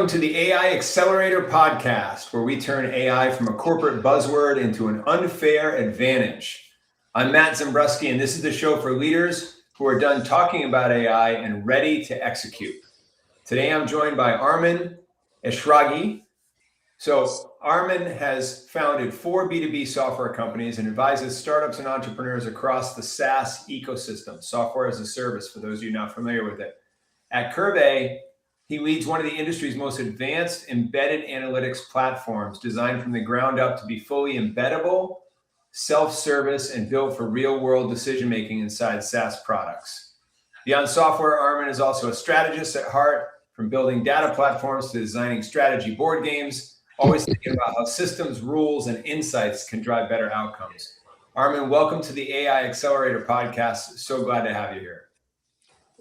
Welcome to the AI Accelerator Podcast, where we turn AI from a corporate buzzword into an unfair advantage. I'm Matt Zembruski, and this is the show for leaders who are done talking about AI and ready to execute. Today, I'm joined by Arman Eshraghi. So Arman has founded 4 B2B software companies and advises startups and entrepreneurs across the SaaS ecosystem, software as a service, for those of you not familiar with it. At Qrvey, he leads one of the industry's most advanced embedded analytics platforms designed from the ground up to be fully embeddable, self-service, and built for real-world decision-making inside SaaS products. Beyond software, Arman is also a strategist at heart, from building data platforms to designing strategy board games, always thinking about how systems, rules, and insights can drive better outcomes. Arman, welcome to the AI Accelerator Podcast. So glad to have you here.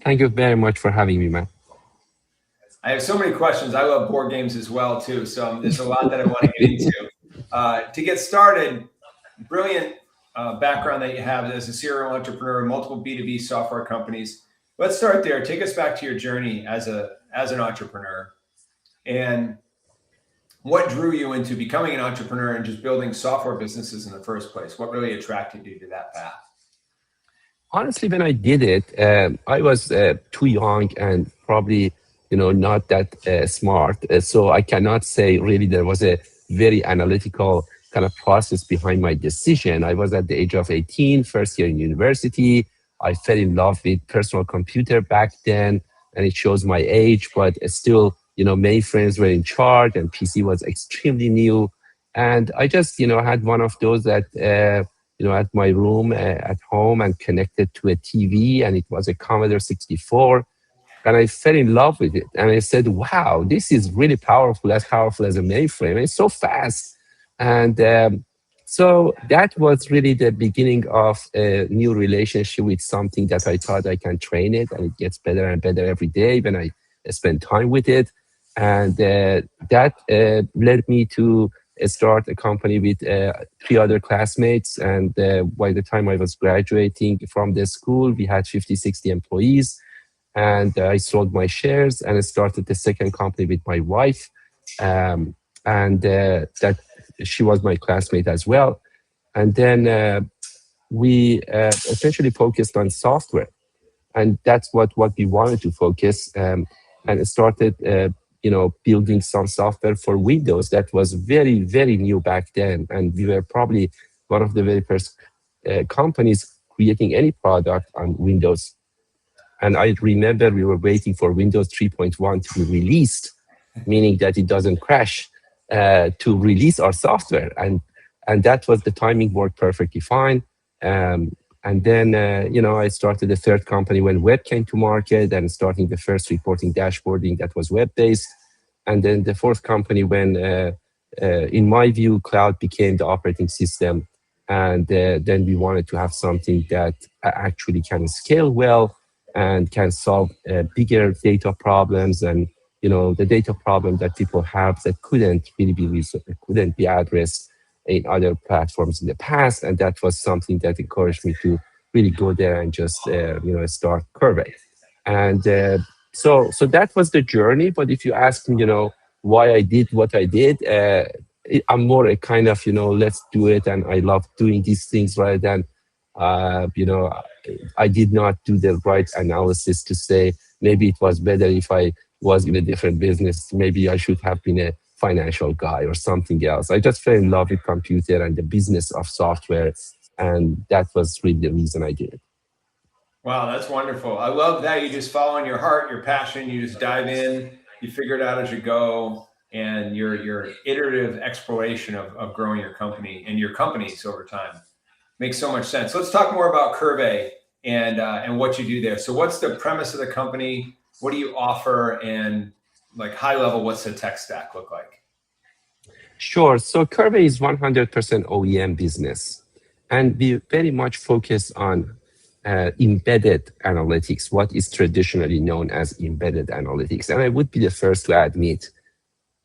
Thank you very much for having me, Matt. I have so many questions. I love board games as well, too. So there's a lot that I want to get into. To get started, brilliant background that you have as a serial entrepreneur, multiple B2B software companies. Let's start there. Take us back to your journey as an entrepreneur, and what drew you into becoming an entrepreneur and just building software businesses in the first place? What really attracted you to that path? Honestly, when I did it, I was too young and probably not that smart. So I cannot say really there was a very analytical kind of process behind my decision. I was at the age of 18, first year in university. I fell in love with personal computer back then, and it shows my age, but still, mainframes were in charge and PC was extremely new. And I just, had one of those that, at my room at home and connected to a TV, and it was a Commodore 64. And I fell in love with it. And I said, wow, this is really powerful, as powerful as a mainframe. It's so fast. And so that was really the beginning of a new relationship with something that I thought I can train it. And it gets better and better every day when I spend time with it. And that led me to start a company with 3 other classmates. And by the time I was graduating from the school, we had 50, 60 employees. And I sold my shares and I started the second company with my wife. And that she was my classmate as well. And then we essentially focused on software. And that's what we wanted to focus. And started, building some software for Windows that was very, very new back then. And we were probably one of the very first companies creating any product on Windows. And I remember we were waiting for Windows 3.1 to be released, meaning that it doesn't crash, to release our software. And that was the timing worked perfectly fine. And then, I started a third company when web came to market and starting the first reporting dashboarding that was web-based. And then the fourth company when, in my view, cloud became the operating system. And then we wanted to have something that actually can scale well and can solve bigger data problems and, the data problem that people have that couldn't be addressed in other platforms in the past. And that was something that encouraged me to really go there and just, start Qrvey. And so that was the journey. But if you ask me, why I did what I did, I'm more a kind of, let's do it. And I love doing these things rather than, I did not do the right analysis to say maybe it was better if I was in a different business. Maybe I should have been a financial guy or something else. I just fell in love with computer and the business of software. And that was really the reason I did it. Wow, that's wonderful. I love that you just follow in your heart, your passion, you just dive in, you figure it out as you go, and your iterative exploration of growing your company and your companies over time. Makes so much sense. Let's talk more about Qrvey and what you do there. So what's the premise of the company? What do you offer? And like high level, what's the tech stack look like? Sure. So Qrvey is 100% OEM business. And we very much focus on embedded analytics, what is traditionally known as embedded analytics. And I would be the first to admit,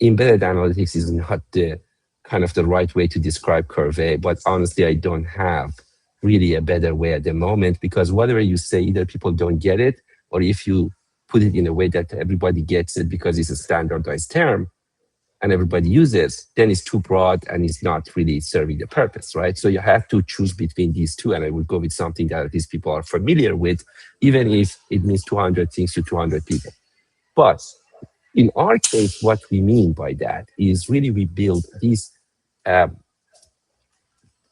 embedded analytics is not the kind of the right way to describe Qrvey, but honestly, I don't have really a better way at the moment, because whatever you say, either people don't get it, or if you put it in a way that everybody gets it because it's a standardized term and everybody uses, then it's too broad and it's not really serving the purpose, right? So you have to choose between these two, and I would go with something that these people are familiar with, even if it means 200 things to 200 people. But in our case, what we mean by that is really we build these uh,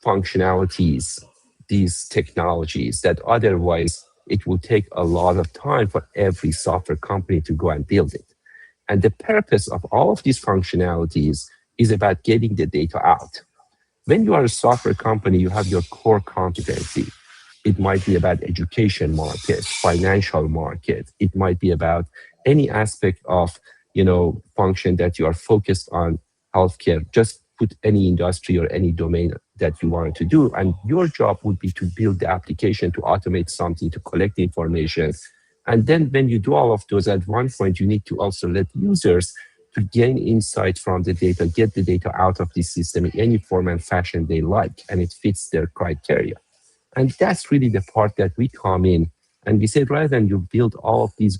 functionalities, these technologies that otherwise it will take a lot of time for every software company to go and build it. And the purpose of all of these functionalities is about getting the data out. When you are a software company, you have your core competency. It might be about education market, financial market. It might be about any aspect of, function that you are focused on healthcare. Just put any industry or any domain that you wanted to do. And your job would be to build the application, to automate something, to collect the information. And then when you do all of those, at one point, you need to also let users to gain insight from the data, get the data out of the system in any form and fashion they like, and it fits their criteria. And that's really the part that we come in. And we say, rather than you build all of these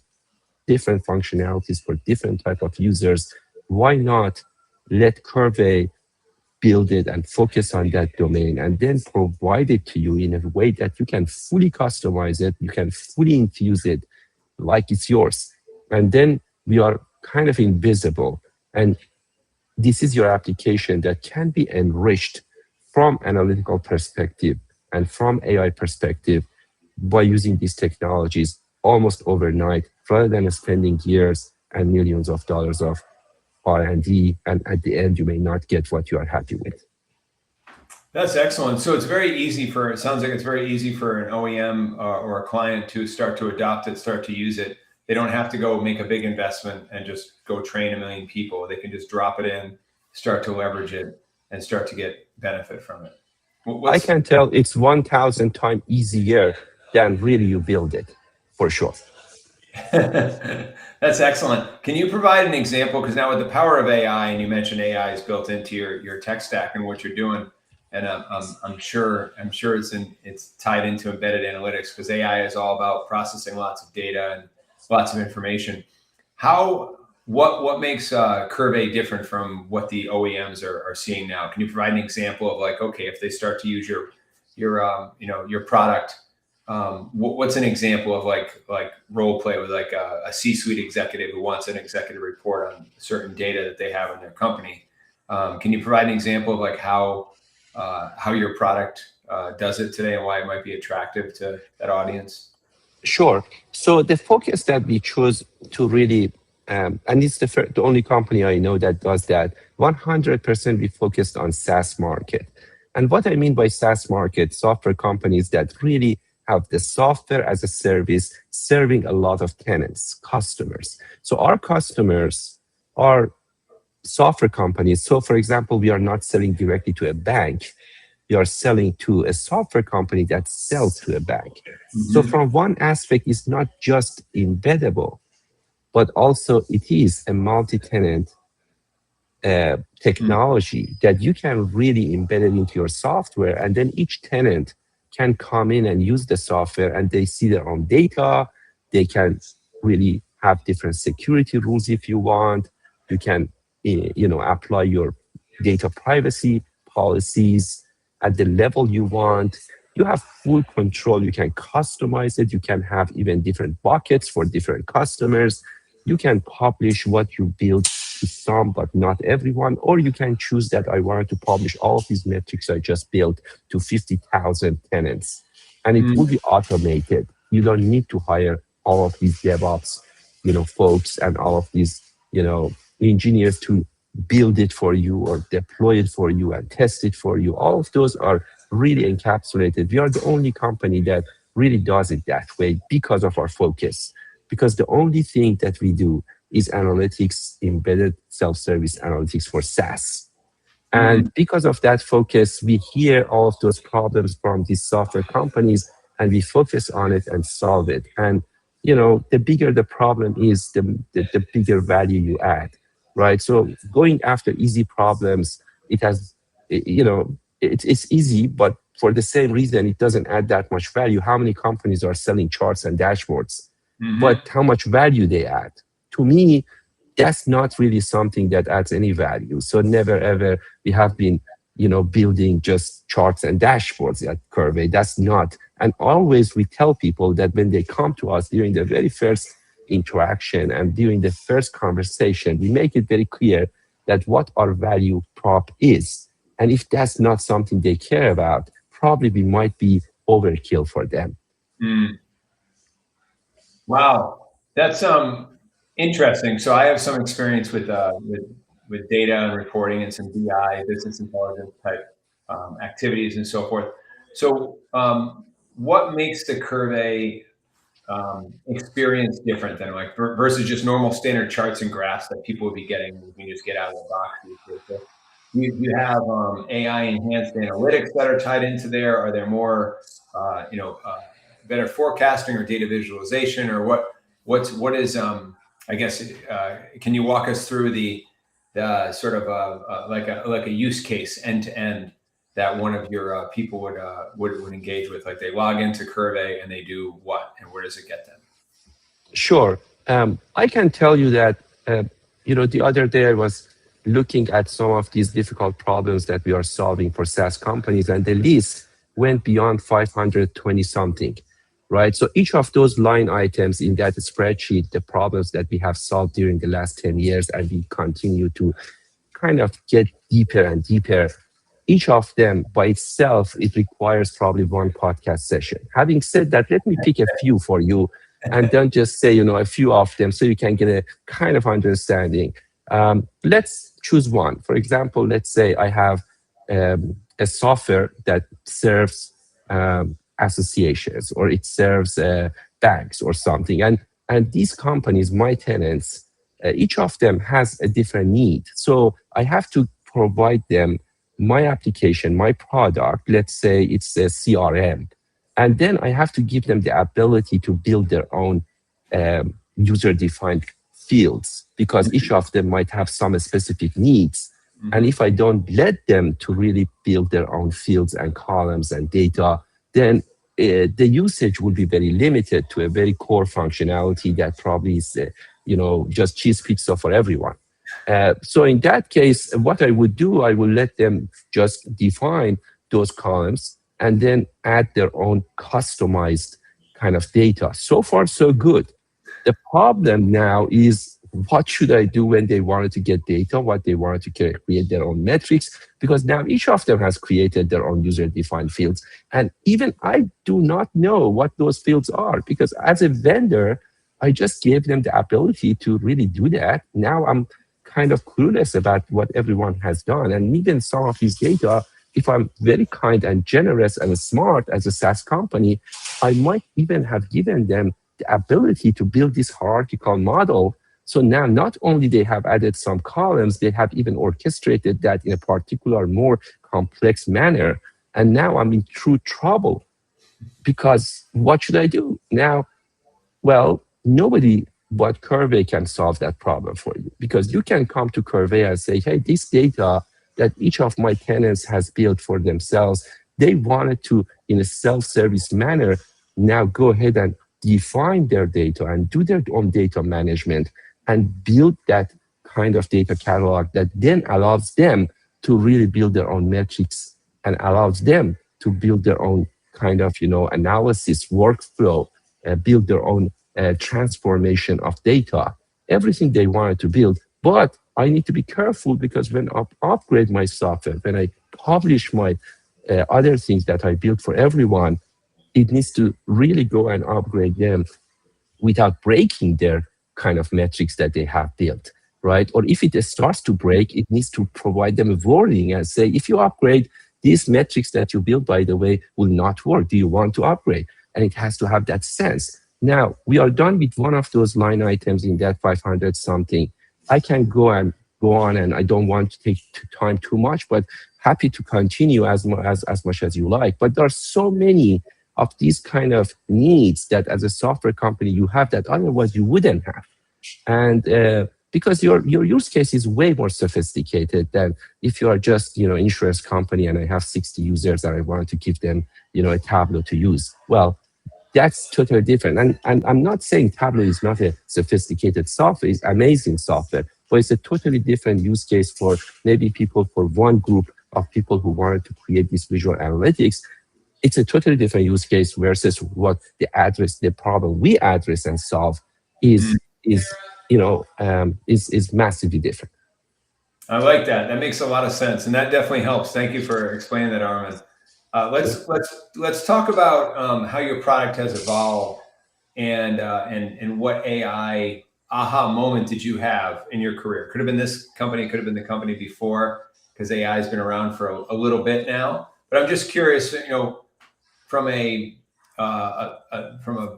different functionalities for different type of users, why not let Qrvey build it and focus on that domain and then provide it to you in a way that you can fully customize it, you can fully infuse it like it's yours. And then we are kind of invisible. And this is your application that can be enriched from analytical perspective and from AI perspective by using these technologies almost overnight, rather than spending years and millions of dollars of R&D, and at the end, you may not get what you are happy with. That's excellent. So it sounds like it's very easy for an OEM or a client to start to adopt it, start to use it. They don't have to go make a big investment and just go train 1 million people. They can just drop it in, start to leverage it, and start to get benefit from it. I can tell it's 1,000 times easier than really you build it, for sure. That's excellent. Can you provide an example? Because now with the power of AI, and you mentioned AI is built into your tech stack and what you're doing, and I'm sure it's tied into embedded analytics, because AI is all about processing lots of data and lots of information. What makes Qrvey different from what the OEMs are seeing now? Can you provide an example of, like, okay, if they start to use your product, what's an example of like role play with like a C-suite executive who wants an executive report on certain data that they have in their company? Can you provide an example of like how your product does it today and why it might be attractive to that audience? Sure. So the focus that we chose to really, and it's the only company I know that does that, 100% we focused on SaaS market. And what I mean by SaaS market, software companies that really have the software as a service serving a lot of tenants, customers. So our customers are software companies. So for example, we are not selling directly to a bank. We are selling to a software company that sells to a bank. Mm-hmm. So from one aspect, it's not just embeddable, but also it is a multi-tenant technology that you can really embed it into your software, and then each tenant can come in and use the software, and they see their own data. They can really have different security rules if you want. You can, apply your data privacy policies at the level you want. You have full control. You can customize it. You can have even different buckets for different customers. You can publish what you build to some, but not everyone. Or you can choose that I wanted to publish all of these metrics I just built to 50,000 tenants. And it will be automated. You don't need to hire all of these DevOps, folks and all of these, engineers to build it for you or deploy it for you and test it for you. All of those are really encapsulated. We are the only company that really does it that way because of our focus. Because the only thing that we do is analytics, embedded self-service analytics for SaaS. And because of that focus, we hear all of those problems from these software companies and we focus on it and solve it. And, the bigger the problem is, the bigger value you add, right? So going after easy problems, it's easy, but for the same reason, it doesn't add that much value. How many companies are selling charts and dashboards? Mm-hmm. but how much value they add. To me, that's not really something that adds any value. So never ever we have been, building just charts and dashboards at Qrvey. That's not. And always we tell people that when they come to us during the very first interaction and during the first conversation, we make it very clear that what our value prop is. And if that's not something they care about, probably we might be overkill for them. Mm. Wow, that's interesting. So I have some experience with data and reporting and some BI, business intelligence type activities and so forth. So what makes the Qrvey experience different than like versus just normal standard charts and graphs that people would be getting when you just get out of the box these days? So you have AI enhanced analytics that are tied into there. Are there more better forecasting or data visualization, or what is I guess can you walk us through the sort of like a use case end to end that one of your people would engage with? Like they log into Qrvey and they do what, and where does it get them? Sure. I can tell you that, the other day I was looking at some of these difficult problems that we are solving for SaaS companies, and the list went beyond 520 something, right? So each of those line items in that spreadsheet, the problems that we have solved during the last 10 years, and we continue to kind of get deeper and deeper. Each of them by itself, it requires probably one podcast session. Having said that, let me pick a few for you and don't just say, a few of them so you can get a kind of understanding. Let's choose one. For example, let's say I have a software that serves associations, or it serves banks or something. And these companies, my tenants, each of them has a different need. So I have to provide them my application, my product. Let's say it's a CRM. And then I have to give them the ability to build their own user-defined fields, because each of them might have some specific needs. And if I don't let them to really build their own fields and columns and data, then the usage will be very limited to a very core functionality that probably is, just cheese pizza for everyone. So in that case, what I would do, I will let them just define those columns and then add their own customized kind of data. So far, so good. The problem now is, what should I do when they wanted to get data, what they wanted to create their own metrics? Because now each of them has created their own user-defined fields. And even I do not know what those fields are, because as a vendor, I just gave them the ability to really do that. Now I'm kind of clueless about what everyone has done. And even some of these data, if I'm very kind and generous and smart as a SaaS company, I might even have given them the ability to build this hierarchical model. So now not only they have added some columns, they have even orchestrated that in a particular, more complex manner. And now I'm in true trouble, because what should I do? Now, well, nobody but Qrvey can solve that problem for you, because you can come to Qrvey and say, hey, this data that each of my tenants has built for themselves, they wanted to, in a self-service manner, now go ahead and define their data and do their own data management and build that kind of data catalog that then allows them to really build their own metrics and allows them to build their own kind of, analysis workflow, build their own transformation of data, everything they wanted to build. But I need to be careful, because when I upgrade my software, when I publish my other things that I built for everyone, it needs to really go and upgrade them without breaking their kind of metrics that they have built, right? Or if it starts to break, it needs to provide them a warning and say, if you upgrade, these metrics that you built, by the way, will not work. Do you want to upgrade? And it has to have that sense. Now, we are done with one of those line items in that 500 something. I can go on, and I don't want to take time too much, but happy to continue as much as you like. But there are so many of these kind of needs that as a software company you have that otherwise you wouldn't have. And because your use case is way more sophisticated than if you are just, insurance company and I have 60 users and I want to give them, a Tableau to use. Well, that's totally different. And I'm not saying Tableau is not a sophisticated software, it's amazing software, but it's a totally different use case for maybe people, for one group of people who wanted to create this visual analytics. It's a totally different use case versus what the problem we address and solve is, Mm. is massively different. I like that. That makes a lot of sense, and that definitely helps. Thank you for explaining that, Arman. Let's talk about how your product has evolved, and what AI aha moment did you have in your career? Could have been this company, could have been the company before, because AI has been around for a little bit now. But I'm just curious, from from a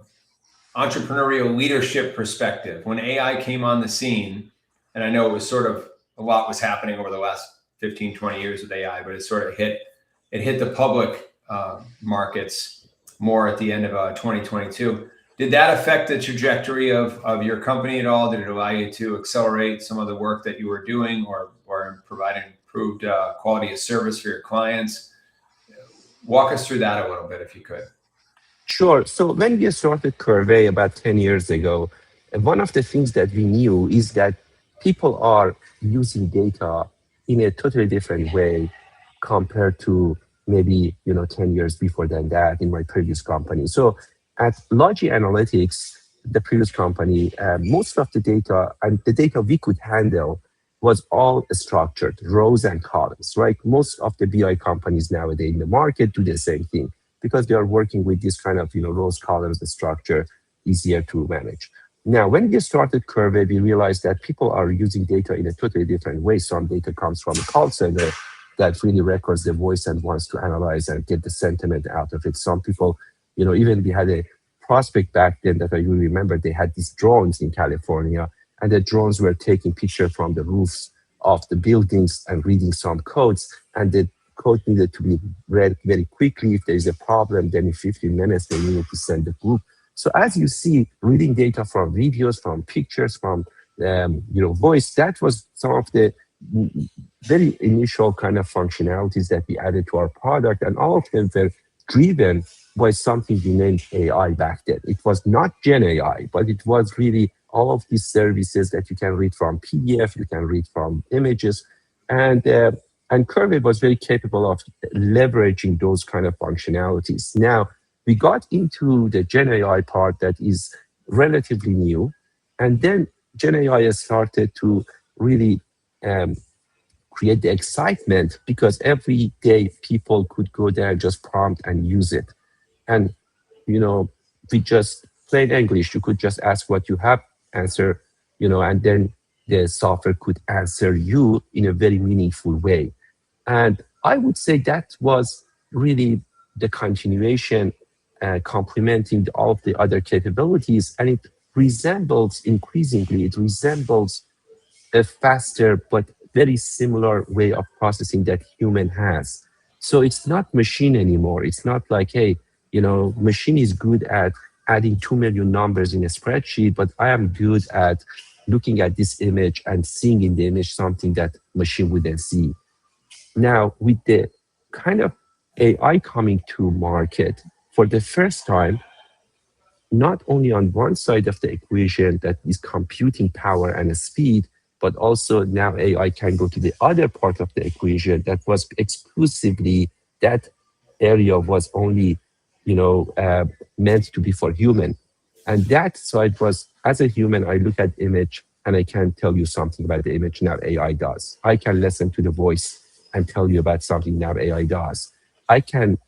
entrepreneurial leadership perspective, when AI came on the scene, and I know it was sort of a lot was happening over the last 15, 20 years with AI, but it sort of hit the public markets more at the end of 2022. Did that affect the trajectory of your company at all? Did it allow you to accelerate some of the work that you were doing, or providing improved quality of service for your clients? Walk us through that a little bit, if you could. Sure. So when we started Qrvey about 10 years ago, one of the things that we knew is that people are using data in a totally different way compared to maybe 10 years before than that in my previous company. So at Logi Analytics, the previous company, most of the data and the data we could handle was all structured, rows and columns, right? Most of the BI companies nowadays in the market do the same thing because they are working with this kind of rows, columns, the structure, easier to manage. Now, when we started Qrvey, we realized that people are using data in a totally different way. Some data comes from a call center that really records the voice and wants to analyze and get the sentiment out of it. Some people, even we had a prospect back then that I remember, they had these drones in California, and the drones were taking pictures from the roofs of the buildings and reading some codes, and the code needed to be read very quickly. If there is a problem, then in 15 minutes, they needed to send the group. So as you see, reading data from videos, from pictures, from voice, that was some of the very initial kind of functionalities that we added to our product, and all of them were driven by something we named AI back then. It was not Gen AI, but it was really all of these services that you can read from PDF, you can read from images, and Qrvey was very capable of leveraging those kind of functionalities. Now, we got into the Gen AI part that is relatively new, and then Gen AI started to really create the excitement because every day people could go there and just prompt and use it. And, we just plain English, you could just ask what you have, answer, and then the software could answer you in a very meaningful way. And I would say that was really the continuation, complementing all of the other capabilities. And it resembles a faster but very similar way of processing that human has. So it's not machine anymore. It's not like, hey, machine is good at adding 2 million numbers in a spreadsheet, but I am good at looking at this image and seeing in the image something that machine wouldn't see. Now, with the kind of AI coming to market for the first time, not only on one side of the equation that is computing power and speed, but also now AI can go to the other part of the equation that was exclusively, that area was only, meant to be for human. And that side was, as a human, I look at image and I can tell you something about the image. Now AI does. I can listen to the voice and tell you about something. Now AI does. I can,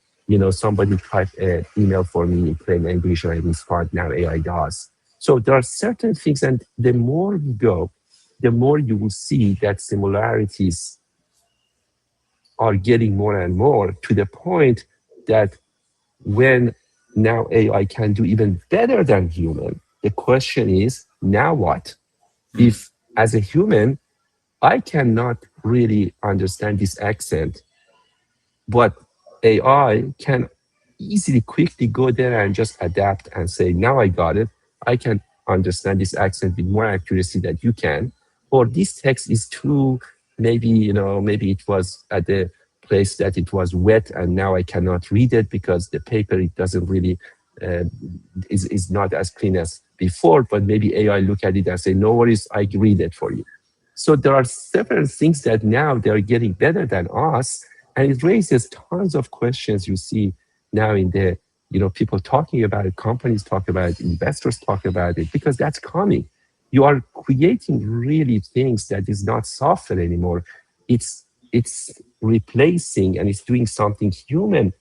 somebody type an email for me in plain English and I respond. Now AI does. So there are certain things, and the more we go, the more you will see that similarities are getting more and more to the point that when now AI can do even better than human, the question is, now what? If as a human, I cannot really understand this accent, but AI can easily, quickly go there and just adapt and say, now I got it. I can understand this accent with more accuracy than you can. Or this text is too, maybe it was at the place that it was wet and now I cannot read it because the paper, it doesn't really uh, is not as clean as before, but maybe AI look at it and say, no worries, I read it for you. So there are several things that now they're getting better than us, and it raises tons of questions. You see now in the people talking about it, companies talk about it, investors talk about it, because that's coming. You are creating really things that is not software anymore. It's replacing and it's doing something human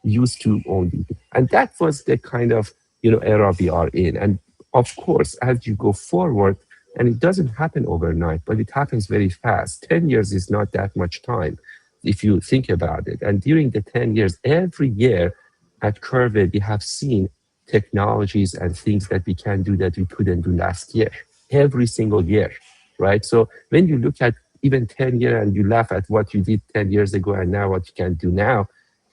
used to only. And that was the kind of era we are in. And of course, as you go forward, and it doesn't happen overnight, but it happens very fast. 10 years is not that much time if you think about it. And during the 10 years, every year at Qrvey, we have seen technologies and things that we can do that we couldn't do last year, every single year, right? So when you look at even 10 years and you laugh at what you did 10 years ago and now what you can do now,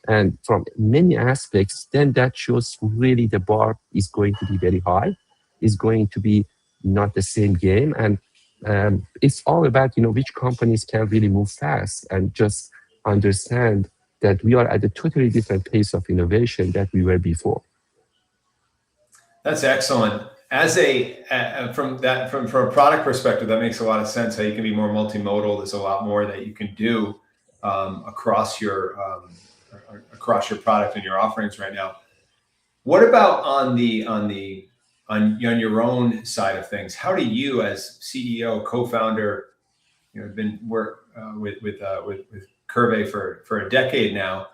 and from many aspects, then that shows really the bar is going to be very high, is going to be not the same game. And it's all about, which companies can really move fast and just understand that we are at a totally different pace of innovation that we were before. That's excellent. As from a product perspective, that makes a lot of sense. How you can be more multimodal. There's a lot more that you can do across your product and your offerings right now. What about on your own side of things? How do you, as CEO, co-founder, been with Qrvey for a decade now,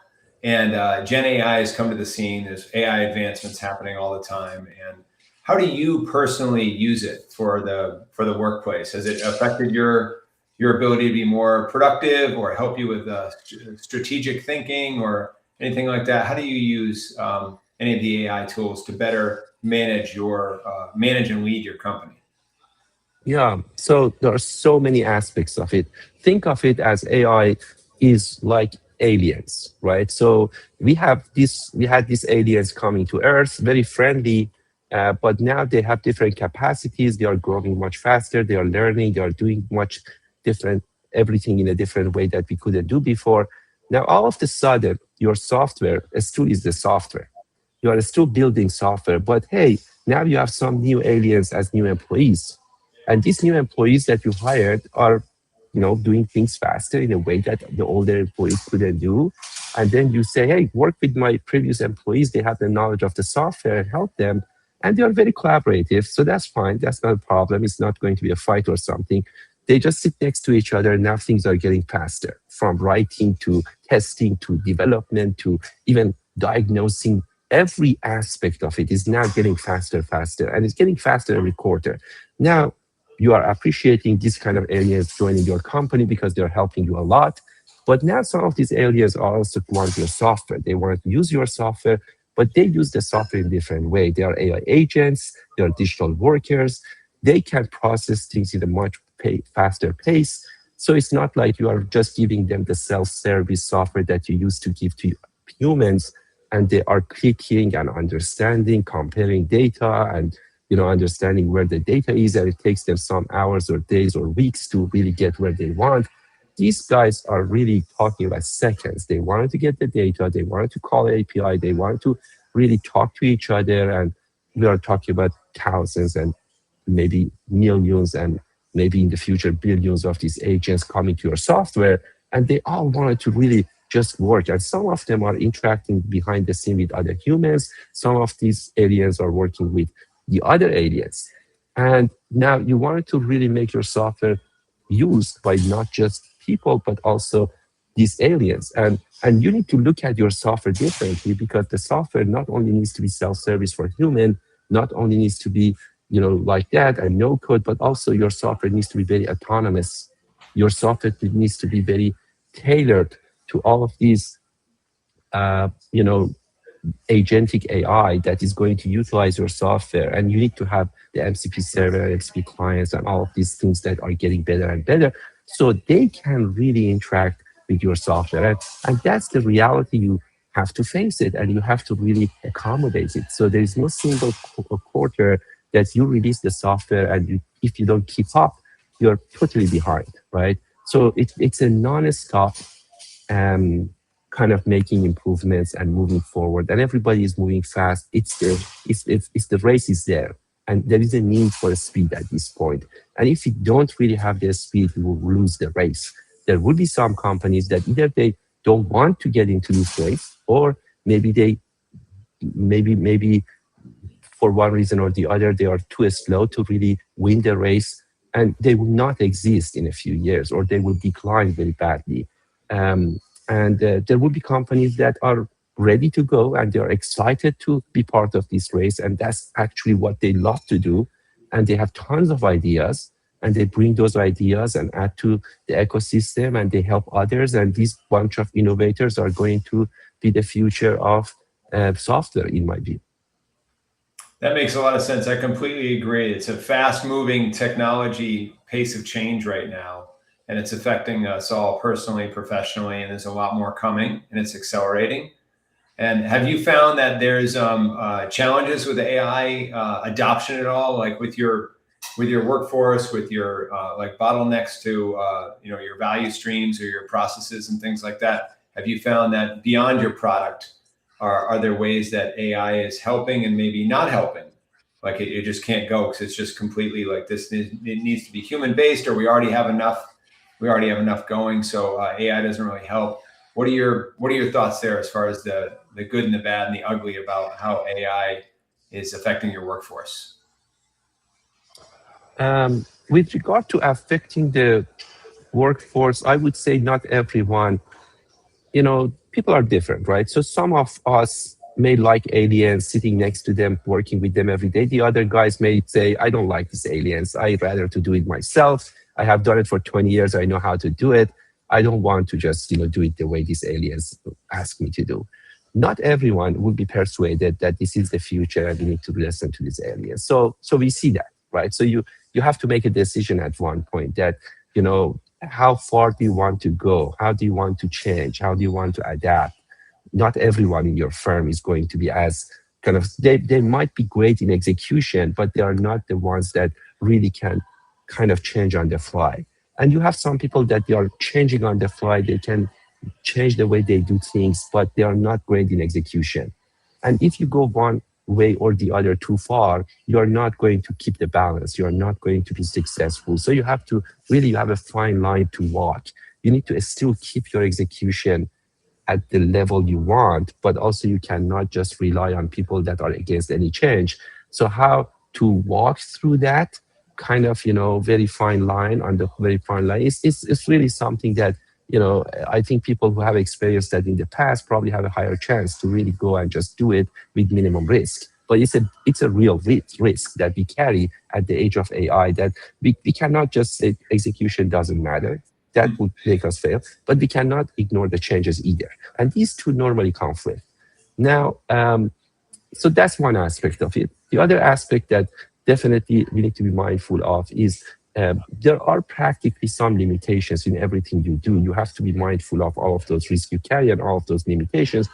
and Gen AI has come to the scene. There's AI advancements happening all the time, and how do you personally use it for the workplace? Has it affected your ability to be more productive, or help you with strategic thinking, or anything like that? How do you use any of the AI tools to better manage and lead your company? Yeah, so there are so many aspects of it. Think of it as AI is like aliens, right? So we had these aliens coming to Earth, very friendly, but now they have different capacities. They are growing much faster. They are learning. They are doing much different, everything in a different way that we couldn't do before. Now, all of a sudden, your software still is the software. You are still building software, but hey, now you have some new aliens as new employees. And these new employees that you hired are, doing things faster in a way that the older employees couldn't do. And then you say, hey, work with my previous employees. They have the knowledge of the software and help them. And they are very collaborative. So that's fine. That's not a problem. It's not going to be a fight or something. They just sit next to each other, and now things are getting faster, from writing to testing to development to even diagnosing. Every aspect of it is now getting faster, and it's getting faster every quarter. Now, you are appreciating this kind of areas joining your company because they're helping you a lot. But now some of these areas also want your software. They want to use your software, but they use the software in a different way. They are AI agents, they are digital workers. They can process things in a much faster pace. So it's not like you are just giving them the self-service software that you used to give to humans, and they are clicking and understanding, comparing data, and understanding where the data is, and it takes them some hours or days or weeks to really get where they want. These guys are really talking about seconds. They wanted to get the data, they wanted to call API, they wanted to really talk to each other, and we are talking about thousands and maybe millions and maybe in the future billions of these agents coming to your software, and they all wanted to really just work. And some of them are interacting behind the scene with other humans. Some of these aliens are working with the other aliens. And now you wanted to really make your software used by not just people, but also these aliens. And you need to look at your software differently, because the software not only needs to be self-service for human, not only needs to be, like that and no code, but also your software needs to be very autonomous. Your software needs to be very tailored to all of these, agentic AI that is going to utilize your software. And you need to have the MCP server, MCP clients, and all of these things that are getting better and better, so they can really interact with your software. And that's the reality. You have to face it, and you have to really accommodate it. So there is no single quarter that you release the software, and if you don't keep up, you're totally behind, right? So it's a non-stop kind of making improvements and moving forward, and everybody is moving fast. It's the race is there, and there is a need for speed at this point. And if you don't really have the speed, you will lose the race. There will be some companies that either they don't want to get into this race, or maybe they maybe for one reason or the other, they are too slow to really win the race, and they will not exist in a few years, or they will decline very badly. And there will be companies that are ready to go and they're excited to be part of this race. And that's actually what they love to do. And they have tons of ideas, and they bring those ideas and add to the ecosystem, and they help others. And this bunch of innovators are going to be the future of software, in my view. That makes a lot of sense. I completely agree. It's a fast moving technology pace of change right now, and it's affecting us all personally, professionally, and there's a lot more coming, and it's accelerating. And have you found that there's challenges with AI adoption at all, like with your workforce, with your like bottlenecks to your value streams or your processes and things like that? Have you found that beyond your product, are there ways that AI is helping and maybe not helping? Like it just can't go because it's just completely like this. It needs to be human based, or we already have enough going. So AI doesn't really help. What are your thoughts there as far as the good and the bad and the ugly about how AI is affecting your workforce? With regard to affecting the workforce, I would say not everyone. People are different, right? So some of us may like aliens, sitting next to them, working with them every day. The other guys may say, I don't like these aliens. I'd rather to do it myself. I have done it for 20 years. I know how to do it. I don't want to just, do it the way these aliens ask me to do. Not everyone will be persuaded that this is the future and we need to listen to these aliens. So we see that, right? So you have to make a decision at one point that, how far do you want to go? How do you want to change? How do you want to adapt? Not everyone in your firm is going to be as kind of, they might be great in execution, but they are not the ones that really can kind of change on the fly. And you have some people that they are changing on the fly. They can change the way they do things, but they are not great in execution. And if you go one way or the other too far, you're not going to keep the balance. You're not going to be successful. So you have to really have a fine line to walk. You need to still keep your execution at the level you want, but also you cannot just rely on people that are against any change. So how to walk through that kind of, very fine line on the very fine line is really something that, I think people who have experienced that in the past probably have a higher chance to really go and just do it with minimum risk. But it's a real risk that we carry at the age of AI, that we cannot just say execution doesn't matter. That would make us fail, but we cannot ignore the changes either. And these two normally conflict. Now, so that's one aspect of it. The other aspect that definitely we need to be mindful of is there are practically some limitations in everything you do. You have to be mindful of all of those risks you carry and all of those limitations.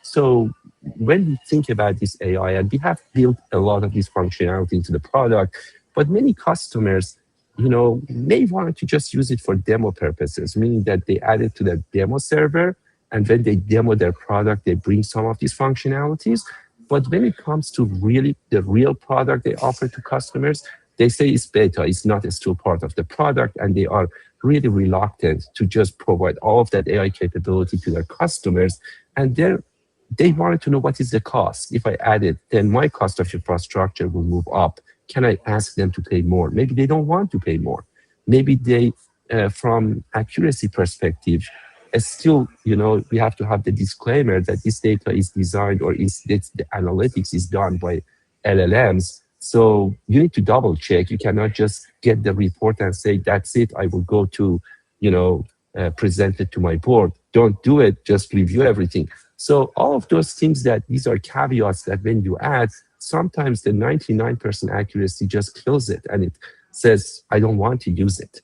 So when we think about this AI, and we have built a lot of this functionality into the product, but many customers, may want to just use it for demo purposes, meaning that they add it to their demo server, and when they demo their product, they bring some of these functionalities. But when it comes to really the real product they offer to customers, they say it's beta, it's not still part of the product, and they are really reluctant to just provide all of that AI capability to their customers. And they wanted to know, what is the cost? If I add it, then my cost of infrastructure will move up. Can I ask them to pay more? Maybe they don't want to pay more. Maybe they, from accuracy perspective, still, we have to have the disclaimer that this data is designed, or the analytics is done by LLMs. So you need to double check. You cannot just get the report and say, that's it, I will go to, present it to my board. Don't do it, just review everything. So all of those things, these are caveats that when you add, sometimes the 99% accuracy just kills it, and it says, I don't want to use it.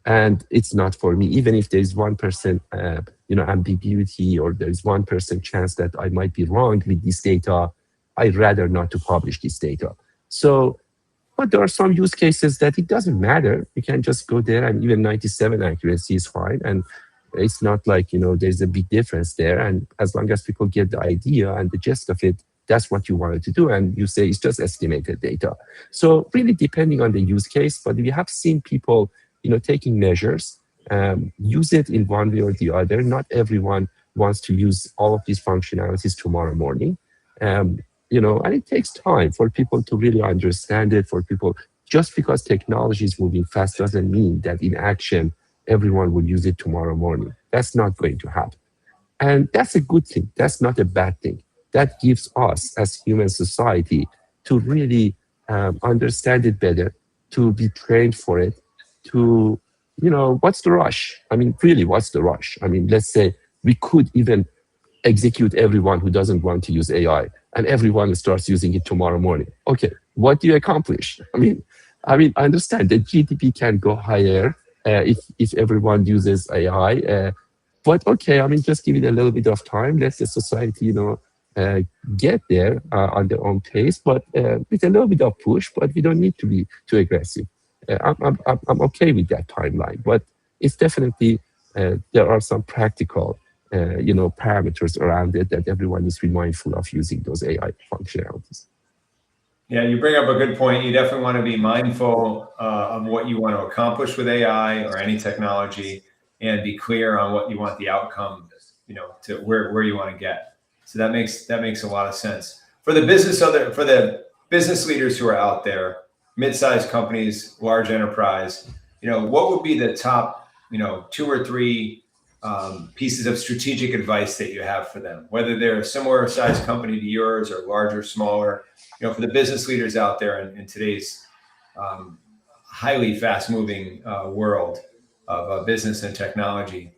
And it's not for me. Even if there's 1%, ambiguity, or there's 1% chance that I might be wrong with this data, I'd rather not to publish this data. So, but there are some use cases that it doesn't matter. You can just go there, and even 97 accuracy is fine. And It's not like, there's a big difference there. And as long as people get the idea and the gist of it, that's what you wanted to do. And you say it's just estimated data. So really depending on the use case, but we have seen people, taking measures, use it in one way or the other. Not everyone wants to use all of these functionalities tomorrow morning. And it takes time for people to really understand it, for people, just because technology is moving fast doesn't mean that in action, everyone will use it tomorrow morning. That's not going to happen. And that's a good thing. That's not a bad thing. That gives us as human society to really understand it better, to be trained for it, to, what's the rush? I mean, really, what's the rush? I mean, let's say we could even execute everyone who doesn't want to use AI and everyone starts using it tomorrow morning. Okay, what do you accomplish? I understand that GDP can go higher if everyone uses AI. But okay, just give it a little bit of time. Let the society, get there on their own pace, but with a little bit of push. But we don't need to be too aggressive. I'm okay with that timeline, but it's definitely there are some practical, parameters around it that everyone needs to be mindful of using those AI functionalities. Yeah, you bring up a good point. You definitely want to be mindful of what you want to accomplish with AI or any technology, and be clear on what you want the outcome, to where you want to get. So that makes a lot of sense for the business leaders who are out there, mid-sized companies, large enterprise. What would be the top, 2 or 3 pieces of strategic advice that you have for them, whether they're a similar size company to yours or larger, smaller, for the business leaders out there in today's highly fast-moving world of business and technology.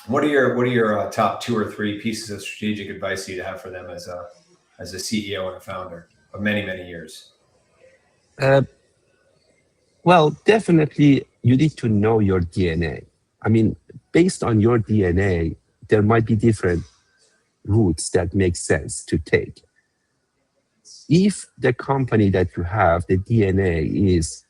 What are your top 2 or 3 pieces of strategic advice you'd have for them as a CEO and a founder of many, many years? Well, definitely you need to know your DNA. Based on your DNA, there might be different routes that make sense to take. If the company that you have, the DNA is,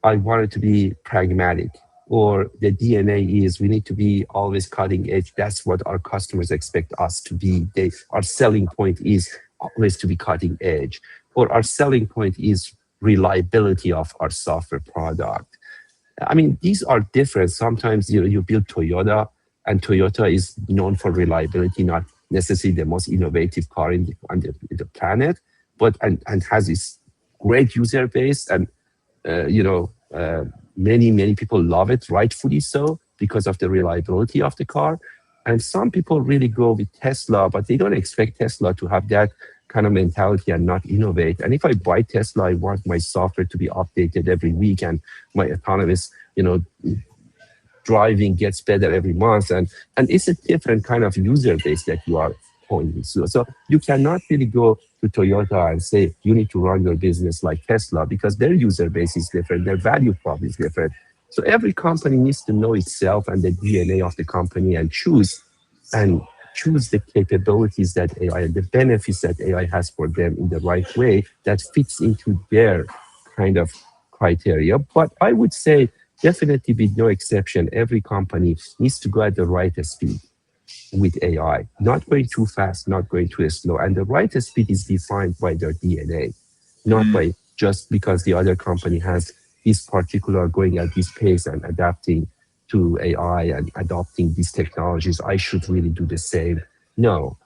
I want it to be pragmatic, or the DNA is, we need to be always cutting edge. That's what our customers expect us to be. Our selling point is always to be cutting edge, or our selling point is reliability of our software product. These are different. Sometimes you build Toyota, and Toyota is known for reliability, not necessarily the most innovative car on the planet, but and has this great user base, and many people love it, rightfully so, because of the reliability of the car. And some people really go with Tesla, but they don't expect Tesla to have that kind of mentality and not innovate. And if I buy Tesla, I want my software to be updated every week, and my autonomous, driving gets better every month. And it's a different kind of user base that you are pointing to. So you cannot really go to Toyota and say, you need to run your business like Tesla, because their user base is different, their value prop is different. So every company needs to know itself and the DNA of the company, and choose the capabilities that AI and the benefits that AI has for them in the right way that fits into their kind of criteria. But I would say definitely, with no exception, every company needs to go at the right speed with AI, not going too fast, not going too slow. And the right speed is defined by their DNA, not by just because the other company has this particular going at this pace and adapting to AI and adopting these technologies, I should really do the same. No,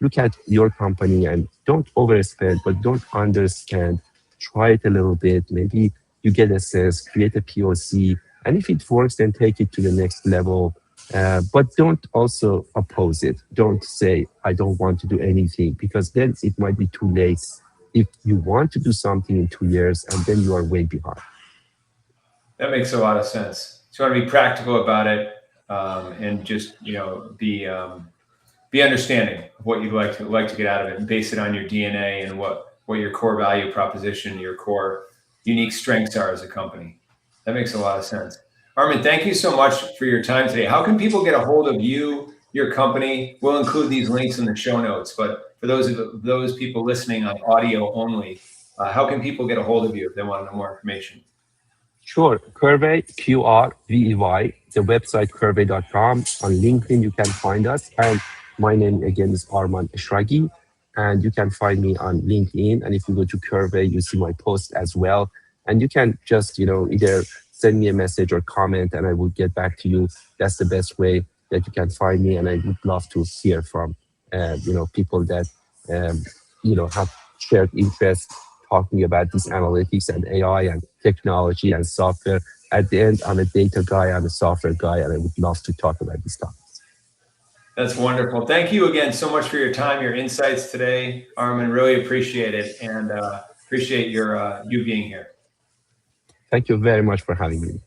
look at your company and don't overspend, but don't understand. Try it a little bit. Maybe you get a sense, create a POC, and if it works, then take it to the next level. But don't also oppose it. Don't say, I don't want to do anything, because then it might be too late if you want to do something in 2 years, and then you are way behind. That makes a lot of sense. So you want to be practical about it, and just be understanding of what you'd like to get out of it, and base it on your DNA and what your core value proposition, your core unique strengths are as a company. That makes a lot of sense. Arman, thank you so much for your time today. How can people get a hold of you, your company? We'll include these links in the show notes, but for those people listening on audio only, how can people get a hold of you if they want to know more information? Sure. Qrvey, Qrvey, the website qrvey.com. On LinkedIn, you can find us. And my name again is Arman Eshraghi. And you can find me on LinkedIn. And if you go to Qrvey, you see my post as well. And you can just, either send me a message or comment, and I will get back to you. That's the best way that you can find me. And I would love to hear from, people that, have shared interest talking about this analytics and AI and technology and software. At the end, I'm a data guy, I'm a software guy, and I would love to talk about this topic. That's wonderful. Thank you again so much for your time, your insights today, Arman. Really appreciate it, and appreciate you being here. Thank you very much for having me.